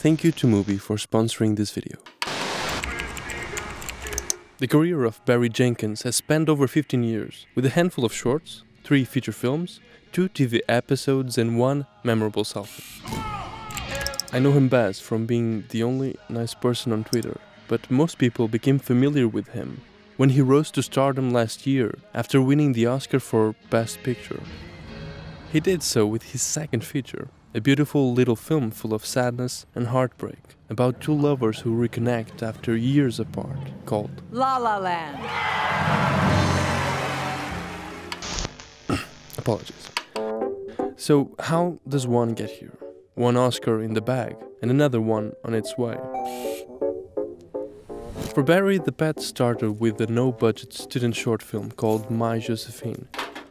thank you to Mubi for sponsoring this video. The career of Barry Jenkins has spanned over 15 years, with a handful of shorts, 3 feature films, 2 TV episodes and 1 memorable selfie. I know him best from being the only nice person on Twitter, but most people became familiar with him when he rose to stardom last year after winning the Oscar for Best Picture. He did so with his second feature, a beautiful little film full of sadness and heartbreak, about 2 lovers who reconnect after years apart, called La La Land. Apologies. So, how does one get here? 1 Oscar in the bag, and another one on its way. For Barry, the path started with a no-budget student short film called My Josephine.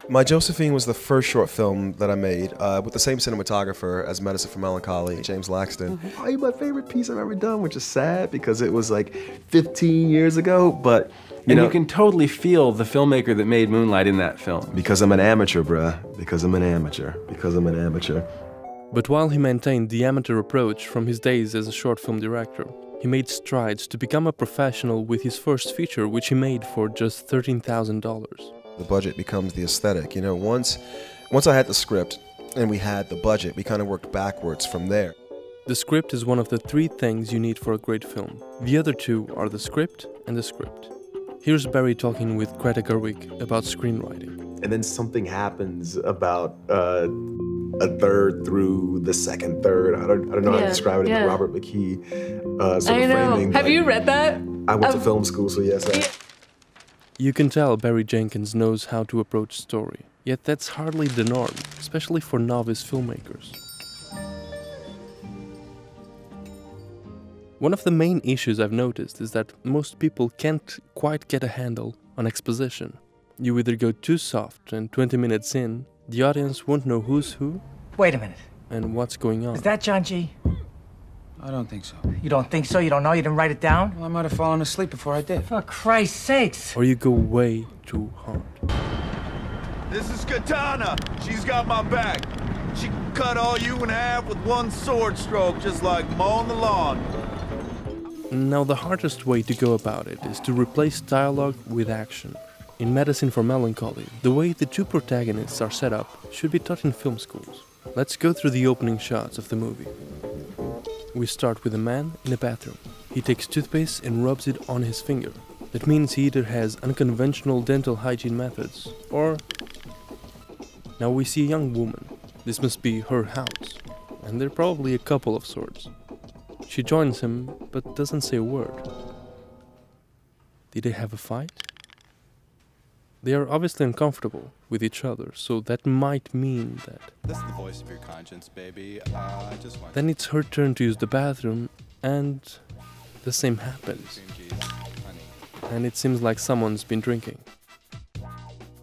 My Josephine was the first short film that I made with the same cinematographer as Medicine for Melancholy, James Laxton. Probably my favorite piece I've ever done, which is sad because it was like 15 years ago, but you know, you can totally feel the filmmaker that made Moonlight in that film. Because I'm an amateur, bruh. Because I'm an amateur. Because I'm an amateur. But while he maintained the amateur approach from his days as a short film director, he made strides to become a professional with his first feature, which he made for just $13,000. The budget becomes the aesthetic. You know, once I had the script and we had the budget, we kind of worked backwards from there. The script is one of the 3 things you need for a great film. The other 2 are the script and the script. Here's Barry talking with Greta Gerwig about screenwriting. And then something happens about a third through the second third. I don't know how to describe it in the Robert McKee sort of framing. Have you read that? I went to film school, so yes. You can tell Barry Jenkins knows how to approach story, yet that's hardly the norm, especially for novice filmmakers. One of the main issues I've noticed is that most people can't quite get a handle on exposition. You either go too soft and 20 minutes in, the audience won't know who's who. Wait a minute. And what's going on. Is that John G? I don't think so. You don't think so? You don't know? You didn't write it down? Well, I might have fallen asleep before I did. For Christ's sakes. Or you go way too hard. This is KATANA. She's got my back. She can cut all you in half with 1 sword stroke, just like mowing the lawn. Now, the hardest way to go about it is to replace dialogue with action. In Medicine for Melancholy, the way the 2 protagonists are set up should be taught in film schools. Let's go through the opening shots of the movie. We start with a man in a bathroom. He takes toothpaste and rubs it on his finger. That means he either has unconventional dental hygiene methods, or... Now we see a young woman. This must be her house, and they're probably a couple of sorts. She joins him, but doesn't say a word. Did they have a fight? They are obviously uncomfortable with each other, so that might mean that... This is the voice of your conscience, baby. I just want... Then it's her turn to use the bathroom, and the same happens. And it seems like someone's been drinking.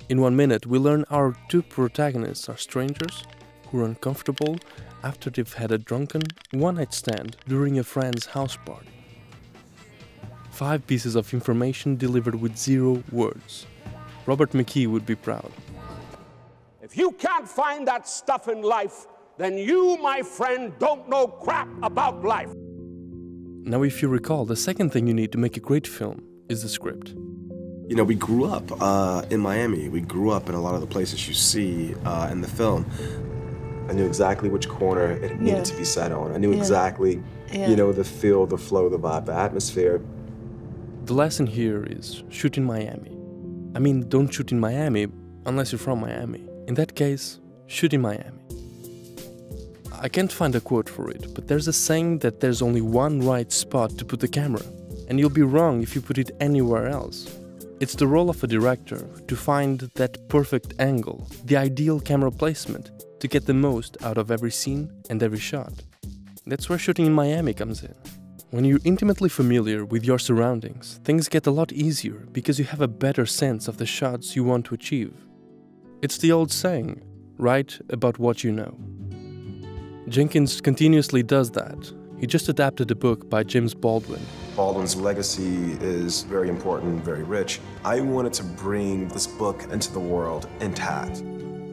In 1 minute, we learn our 2 protagonists are strangers who are uncomfortable after they've had a drunken one-night stand during a friend's house party. 5 pieces of information delivered with 0 words. Robert McKee would be proud. If you can't find that stuff in life, then you, my friend, don't know crap about life. Now, if you recall, the second thing you need to make a great film is the script. You know, we grew up in Miami. We grew up in a lot of the places you see in the film. I knew exactly which corner it needed to be set on. I knew exactly, you know, the feel, the flow, the vibe, the atmosphere. The lesson here is shoot in Miami. I mean, don't shoot in Miami unless you're from Miami. In that case, shoot in Miami. I can't find a quote for it, but there's a saying that there's only 1 right spot to put the camera, and you'll be wrong if you put it anywhere else. It's the role of a director to find that perfect angle, the ideal camera placement, to get the most out of every scene and every shot. That's where shooting in Miami comes in. When you're intimately familiar with your surroundings, things get a lot easier because you have a better sense of the shots you want to achieve. It's the old saying, write about what you know. Jenkins continuously does that. He just adapted a book by James Baldwin. Baldwin's legacy is very important, very rich. I wanted to bring this book into the world intact.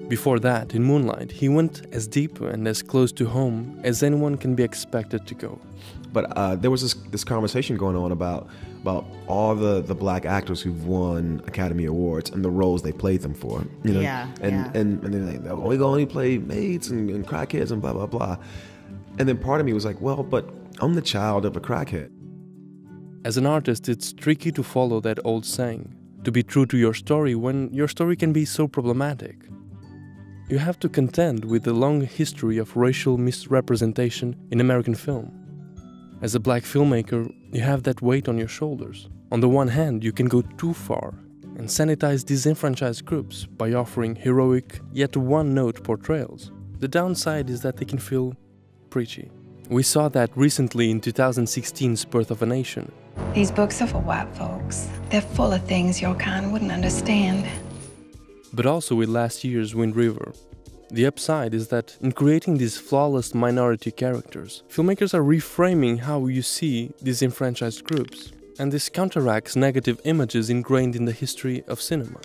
Before that, in Moonlight, he went as deep and as close to home as anyone can be expected to go. But there was this conversation going on about all the black actors who've won Academy Awards and the roles they played them for. You know? And they're like, we only play maids and crackheads and blah, blah, blah. And then part of me was like, well, but I'm the child of a crackhead. As an artist, it's tricky to follow that old saying, to be true to your story when your story can be so problematic. You have to contend with the long history of racial misrepresentation in American film. As a black filmmaker, you have that weight on your shoulders. On the one hand, you can go too far and sanitize disenfranchised groups by offering heroic, yet one-note portrayals. The downside is that they can feel preachy. We saw that recently in 2016's Birth of a Nation. These books are for white folks. They're full of things your kind wouldn't understand. But also with last year's Wind River. The upside is that in creating these flawless minority characters, filmmakers are reframing how you see disenfranchised groups, and this counteracts negative images ingrained in the history of cinema.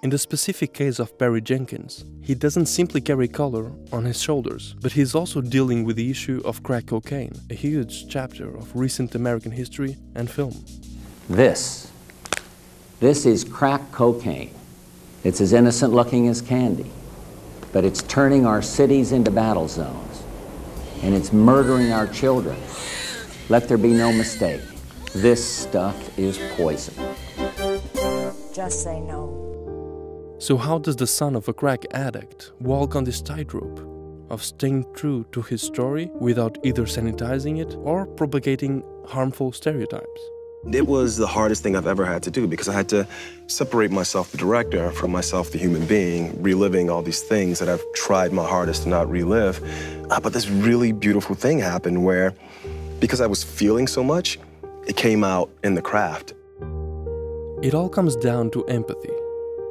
In the specific case of Barry Jenkins, he doesn't simply carry color on his shoulders, but he's also dealing with the issue of crack cocaine, a huge chapter of recent American history and film. This is crack cocaine. It's as innocent looking as candy, but it's turning our cities into battle zones, and it's murdering our children. Let there be no mistake. This stuff is poison. Just say no. So how does the son of a crack addict walk on this tightrope of staying true to his story without either sanitizing it or propagating harmful stereotypes? It was the hardest thing I've ever had to do because I had to separate myself, the director, from myself, the human being, reliving all these things that I've tried my hardest to not relive. But this really beautiful thing happened where, because I was feeling so much, it came out in the craft. It all comes down to empathy.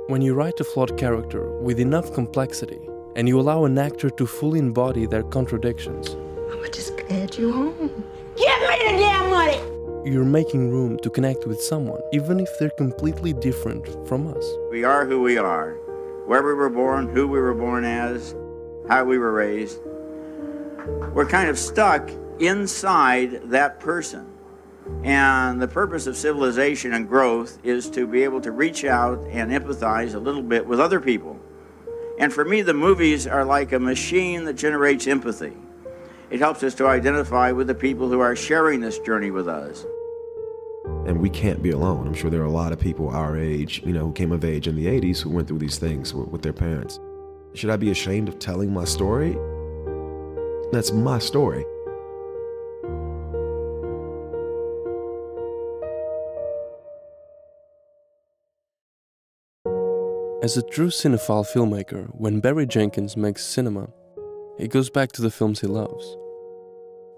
When you write a flawed character with enough complexity and you allow an actor to fully embody their contradictions, I'ma just head you home. Give me the damn money! You're making room to connect with someone, even if they're completely different from us. We are who we are, where we were born, who we were born as, how we were raised. We're kind of stuck inside that person. And the purpose of civilization and growth is to be able to reach out and empathize a little bit with other people. And for me, the movies are like a machine that generates empathy. It helps us to identify with the people who are sharing this journey with us. And we can't be alone. I'm sure there are a lot of people our age, who came of age in the 80s who went through these things with their parents. Should I be ashamed of telling my story? That's my story. As a true cinephile filmmaker, when Barry Jenkins makes cinema, he goes back to the films he loves.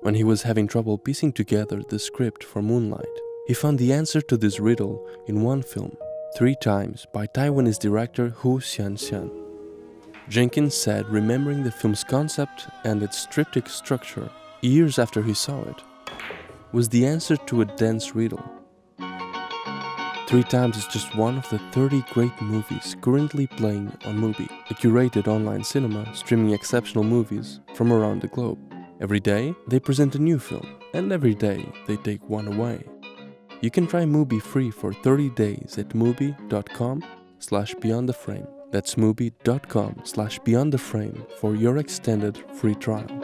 When he was having trouble piecing together the script for Moonlight, he found the answer to this riddle in one film, 3 times by Taiwanese director Hu Xianxian. Jenkins said remembering the film's concept and its triptych structure years after he saw it was the answer to a dense riddle. 3 times is just one of the 30 great movies currently playing on Mubi, a curated online cinema streaming exceptional movies from around the globe. Every day, they present a new film, and every day, they take one away. You can try Mubi free for 30 days at mubi.com/beyondtheframe. That's mubi.com/beyondtheframe for your extended free trial.